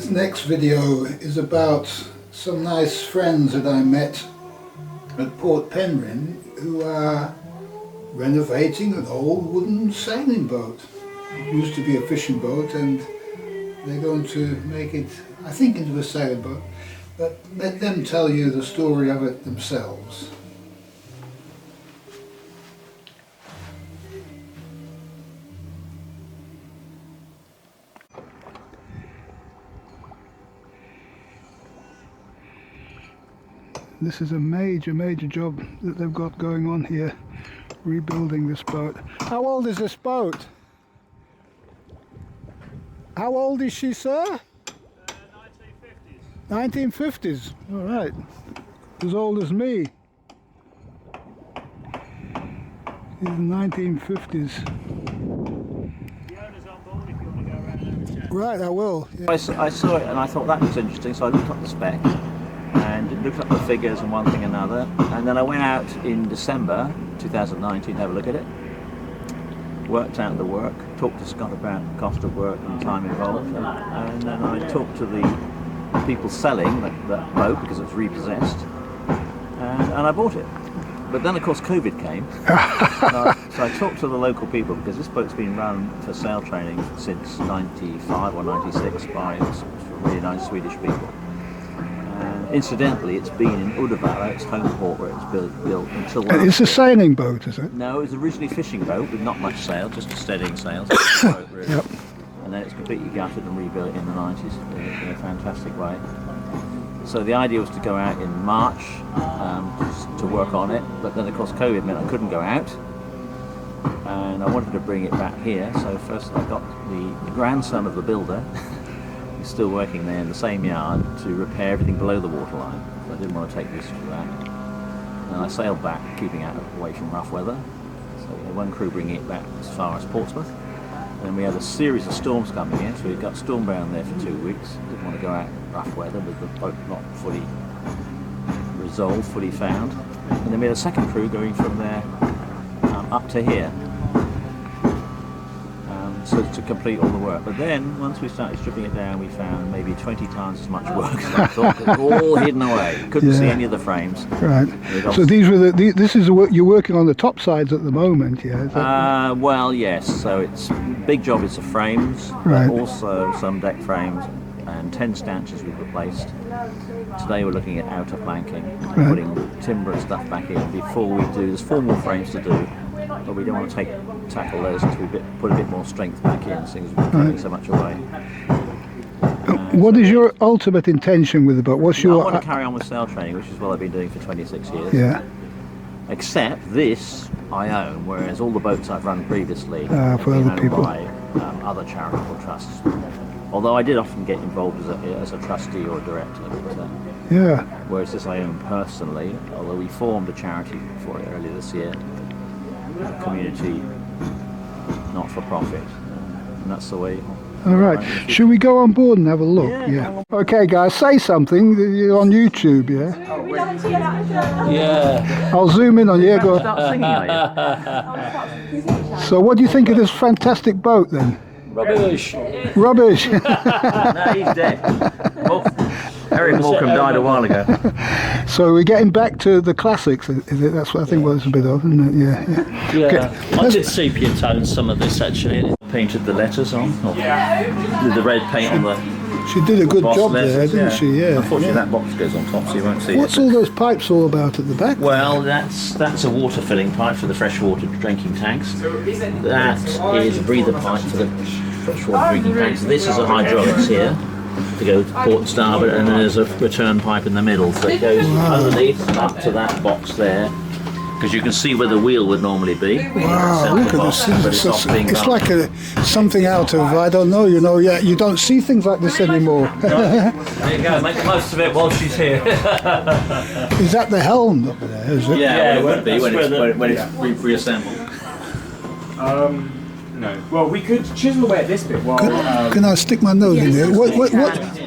This next video is about some nice friends that I met at Port Penrhyn who are renovating an old wooden sailing boat. It used to be a fishing boat and they're going to make it, I think, into a sailing boat, but let them tell you the story of it themselves. This is a major job that they've got going on here, rebuilding this boat. How old is this boat? How old is she, sir? 1950s. 1950s, all right. As old as me. In the 1950s. The owner's on board if you want to go around and have a chat. Right, I will. Yeah. I saw it and I thought that was interesting, so I looked up the spec and looked up the figures and one thing and another, and then I went out in December 2019 to have a look at it, worked out the work, talked to Scott about cost of work and time involved, and then I talked to the people selling that boat because it was repossessed, and I bought it. But then of course COVID came, so I talked to the local people because this boat's been run for sail training since 95 or 96 by some really nice Swedish people. Incidentally, it's been in Uddevalla, its home port, where it's built until last It's a sailing boat, is it? No, it was originally a fishing boat with not much sail, just a steadying sail. Boat, really. Yep. And then it's completely gutted and rebuilt in the 90s in a fantastic way. So the idea was to go out in March to work on it, but then of course COVID meant I couldn't go out, and I wanted to bring it back here. So first I got the grandson of the builder. He's still working there in the same yard to repair everything below the waterline. So I didn't want to take risk for that. And I sailed back, keeping away from rough weather. So we had one crew bringing it back as far as Portsmouth. And we had a series of storms coming in, so we got stormbound there for 2 weeks. Didn't want to go out in rough weather with the boat not fully resolved, fully found. And then we had a second crew going from there up to here. So to complete all the work. But then, once we started stripping it down, we found maybe 20 times as much work as I thought. It was all hidden away. Couldn't see any of the frames. Right. So these were this is the work you're working on the top sides at the moment, yeah? Is that well, yes. So it's big job is the frames, Right. but also some deck frames and 10 stanchions we've replaced. Today we're looking at outer planking, Right. putting timber and stuff back in before we do. There's 4 more frames to do. But we don't want to tackle those until we put a bit more strength back in, since we're giving so much away. What is your ultimate intention with the boat? What's I your... want to carry on with sail training, which is what I've been doing for 26 years. Yeah. Except this I own, whereas all the boats I've run previously For have been other owned people. by other charitable trusts. Although I did often get involved as a trustee or a director. But, Yeah. whereas this I own personally, although we formed a charity for it earlier this year. A community not-for-profit, and that's the way. All right. Should we go on board and have a look? Yeah. Okay, guys, say something. You're on YouTube, yeah? Yeah. I'll zoom in on you. Go on. Start singing, are you? So what do you think of this fantastic boat then? Rubbish. Rubbish. No, he's dead. Oh, Eric Morecambe died a while ago. So we're getting back to the classics, is it? That's what I think what it's a bit of, isn't it? Yeah. Yeah, I did sepia tone some of this actually. Painted the letters on. Did the red paint on the She did a good boss job letters, there, didn't she? Yeah. Unfortunately, Yeah. that box goes on top, so you won't see What's it. all those pipes all about at the back? Well, that's a water filling pipe for the freshwater drinking tanks. That is a breather pipe for the freshwater drinking tanks. This is a hydraulics here to go to port and starboard, and then there's a return pipe in the middle. So it goes underneath up to that box there, because you can see where the wheel would normally be. Wow, look at this. But it's not being It's done. like something out of, I don't know, yeah, you don't see things like this anymore. There you go, make the most of it while she's here. Is that the helm up there, is it? Yeah, it would be that's when it's reassembled. No. Well, we could chisel away at this bit while. Can I stick my nose in there?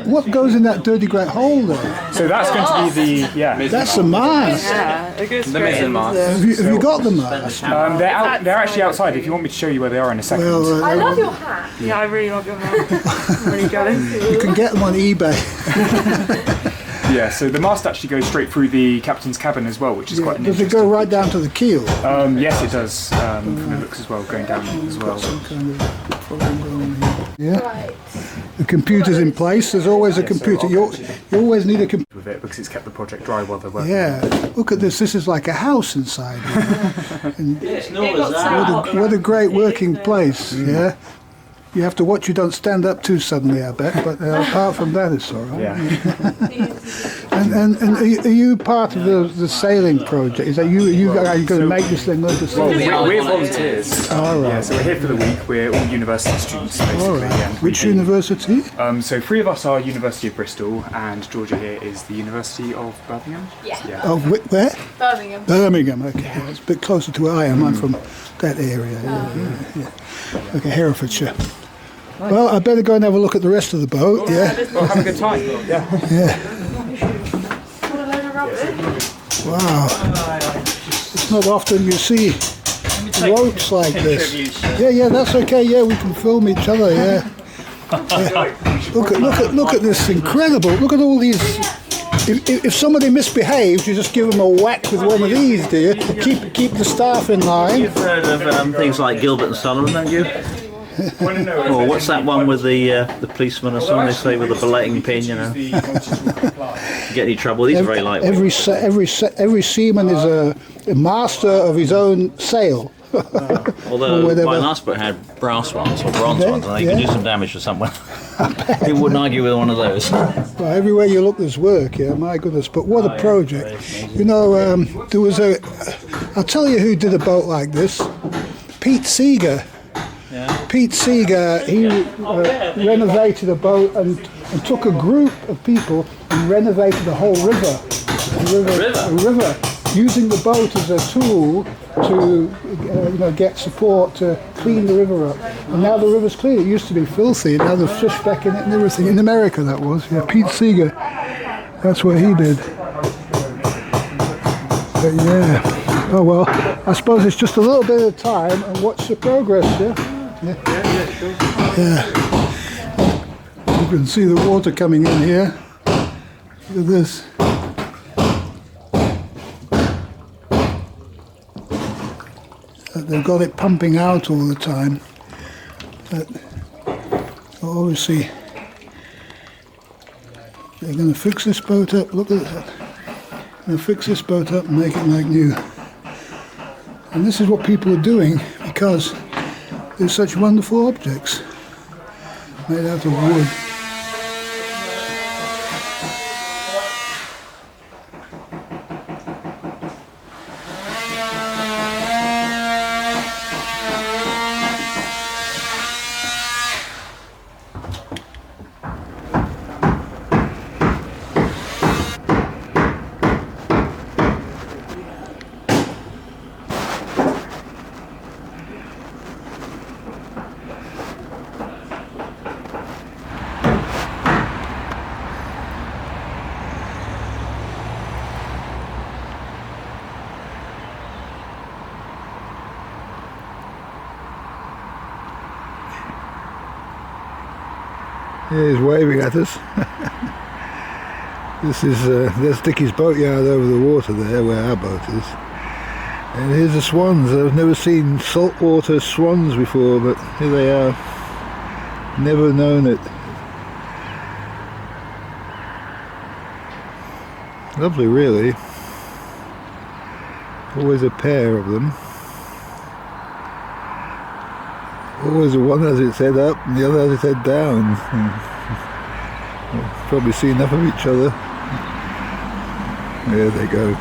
What goes in that dirty great hole there? So that's going to be the That's the mast. Yeah, it goes The straight mizzen in. mast. Have you got the mast? They're actually outside. If you want me to show you where they are in a second. Well, I love your hat. Yeah, I really love your hat. I'm really jealous. you can get them on eBay. Yeah, so the mast actually goes straight through the captain's cabin as well, which is quite an Does it interesting. go right down to the keel? Yes, it does. From the looks as well, going down as well. Yeah. Right. The computer's in place. There's always a computer. You always need a computer. With it because it's kept the project dry while they're working. Yeah. Look at this. This is like a house inside. And what a great working place. Yeah. You have to watch you don't stand up too suddenly, I bet. But apart from that, it's all right. Yeah. And are you part of the sailing project? Is that are you going to make this thing look as Well, we're volunteers. All right. Yeah, so we're here for the week. We're all university students, basically. All right. And Which university? So 3 of us are University of Bristol, and Georgia here is the University of Birmingham. Yeah. Oh, where? Birmingham. Birmingham. Okay, yeah, it's a bit closer to where I am. I'm from that area. Yeah. Okay, Herefordshire. Well, I better go and have a look at the rest of the boat. Yeah. Well, have a good time. Yeah. What a load of rubbish. Wow. It's not often you see boats like this. Yeah, that's okay. Yeah, we can film each other. Yeah. Look at this incredible. Look at all these. If somebody misbehaves, you just give them a whack with one of these, do you? Keep the staff in line. You've heard of things like Gilbert and Sullivan, haven't you? Or what's that one with the policeman or something? They say with a belating pin, you know. Get any trouble? These are very lightweight. Every seaman is a master of his own sail. Although my last boat had brass ones or bronze ones, and they could do some damage to someone. He wouldn't argue with one of those. Well, everywhere you look, there's work. Yeah, my goodness! But what a project! You know, there was I'll tell you who did a boat like this. Pete Seeger. Yeah. Pete Seeger, he renovated a boat and took a group of people and renovated the whole river. A river, using the boat as a tool to get support to clean the river up. And now the river's clean. It used to be filthy, and now there's fish back in it and everything. In America, that was. Yeah, Pete Seeger. That's what he did. But yeah. Oh well, I suppose it's just a little bit of time and watch the progress, yeah? Yeah. You can see the water coming in here. Look at this. They've got it pumping out all the time. But obviously they're going to fix this boat up. Look at that. They'll fix this boat up and make it like new. And this is what people are doing because they're such wonderful objects made out of wood. Yeah, he's waving at us. This is there's Dickie's boatyard over the water there, where our boat is. And here's the swans. I've never seen saltwater swans before, but here they are. Never known it. Lovely, really. Always a pair of them. Always the one has its head up and the other has its head down. Probably see enough of each other. There they go.